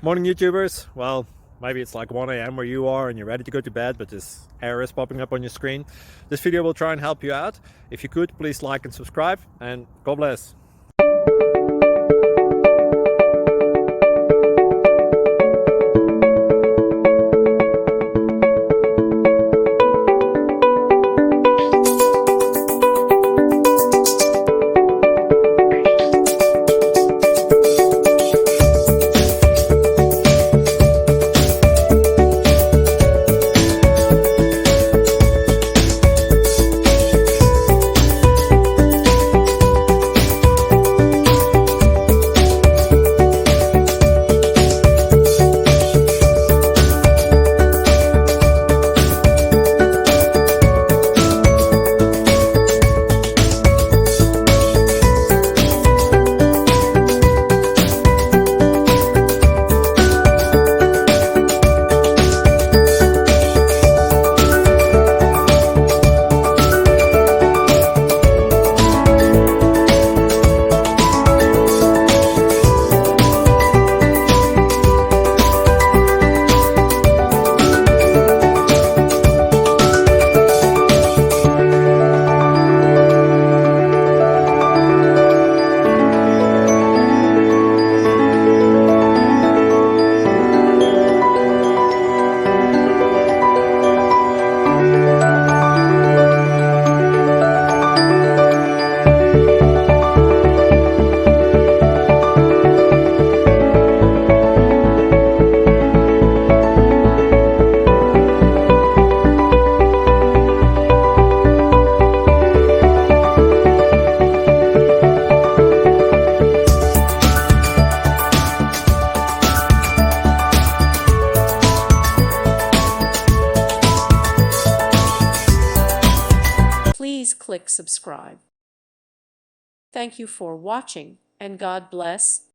Morning YouTubers. Well, maybe it's like 1 a.m. where you are and you're ready to go to bed, but this error is popping up on your screen. This video will try and help you out. If you could, please like and subscribe, and God bless. Please click subscribe. Thank you for watching, and God bless.